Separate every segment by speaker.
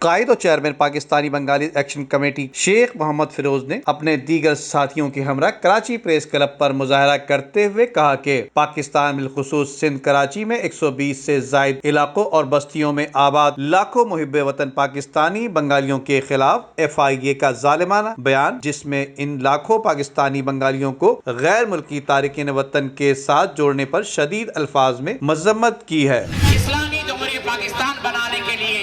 Speaker 1: कायद और chairman Pakistani Bengali action committee Sheikh Mohammad Firoz ने अपने दीगर साथियों के हमरा कराची प्रेस क्लब पर मुजाहरा करते हुए कहा कि पाकिस्तान बिलखुसूस सिंध कराची में 120 से जायद इलाकों और बस्तियों में आबाद लाखों मुहिब्बे वतन पाकिस्तानी बंगालियों के खिलाफ FIA का जालिमाना बयान, जिसमें इन लाखों पाकिस्तानी बंगालियों को गैर मुल्की तारिकीन वतन के साथ जोड़ने पर शदीद अल्फाज में मजम्मत की है।
Speaker 2: इस्लामी जमहूरियत पाकिस्तान बनाने के लिए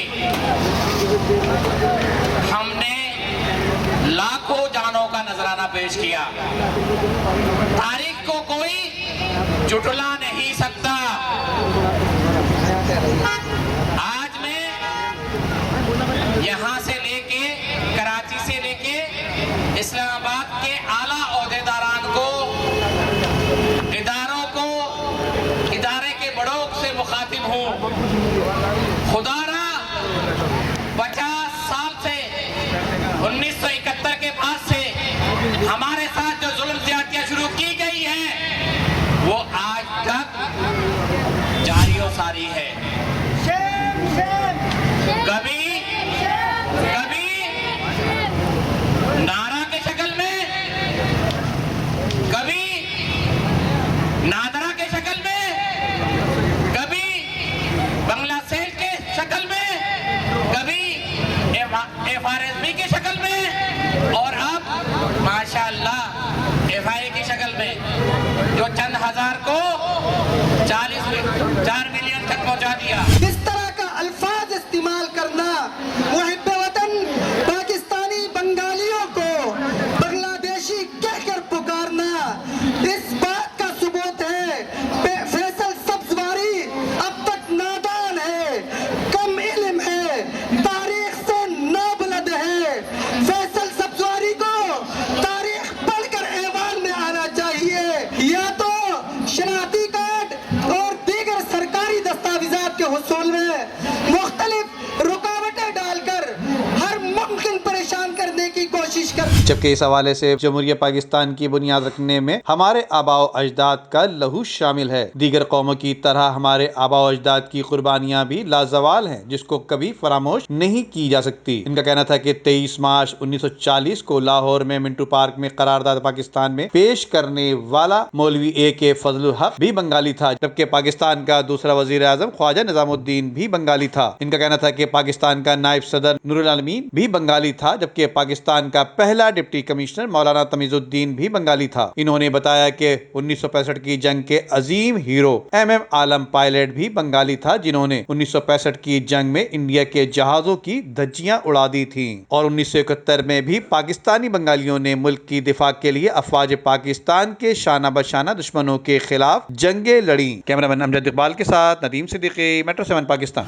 Speaker 2: हमने लाखों जानों का नजराना पेश किया। तारीख को कोई जुटला नहीं सकता। आज मैं यहाँ से लेके कराची से लेके इस्लामाबाद के आला ओहदेदारान को, इदारों को, इदारे के बड़ों से मुखातिब हूँ। खुदारा 50 साल से 1971 के बाद से हमारे साथ जो जुल्म ज्यादतियां शुरू की गई है वो आज तक जारी और सारी है। कभी नारा के शक्ल में, कभी नादरा के शक्ल में, कभी बंगला सेल के शक्ल में, कभी FRSB की शक्ल में और अब माशाअल्लाह FIA की शक्ल में, जो चंद हजार को 4 मिलियन तक पहुंचा दिया।
Speaker 3: इस तरह का अल्फाज इस्तेमाल करना, मुहिब्बे वतन पाकिस्तानी बंगालियों को बांग्लादेशी कहकर पुकारना, इस बात का सबूत है फैसल सब्जवारी अब तक नादान है, कम इल्म है, तारीख से नाबलद है। फैसल सब्जवारी को तारीख पढ़कर ऐवान में आना चाहिए, या तो शनाख्ती कार्ड और दीगर सरकारी दस्तावेजात के हुसूल में मुख्तलिफ रुकावटें डालकर हर मुमकिन परेशान करने की कोशिश कर।
Speaker 1: जबकि इस हवाले से जमहूरियत पाकिस्तान की बुनियाद रखने में हमारे आबाओ अजदाद का लहू शामिल है। दीगर कौमों की तरह हमारे आबाओ अजदाद की कुर्बानियां भी लाजवाल हैं, जिसको कभी फरामोश नहीं की जा सकती। इनका कहना था कि 23 मार्च 1940 को लाहौर में मिंटू पार्क में करारदाद पाकिस्तान में पेश करने वाला मौलवी AK फजलुल हक भी बंगाली था, जबकि पाकिस्तान का दूसरा वजीर आजम ख्वाजा निजामुद्दीन भी बंगाली था। इनका कहना था कि पाकिस्तान का नायब सदर नूरुल आलमीन भी बंगाली था, जबकि पाकिस्तान का पहला डिप्टी कमिश्नर मौलाना तमीजुद्दीन भी बंगाली था। इन्होंने बताया कि 1965 की जंग के अजीम हीरो MM आलम पायलट भी बंगाली था, जिन्होंने 1965 की जंग में इंडिया के जहाजों की धज्जियां उड़ा दी थी। और 1971 में भी पाकिस्तानी बंगालियों ने मुल्क की दिफा के लिए अफवाज पाकिस्तान के शाना बशाना दुश्मनों के खिलाफ जंगें लड़ी। कैमरामैन अमजद इकबाल के साथ नदीम सिद्दीकी, मेट्रो 7 पाकिस्तान।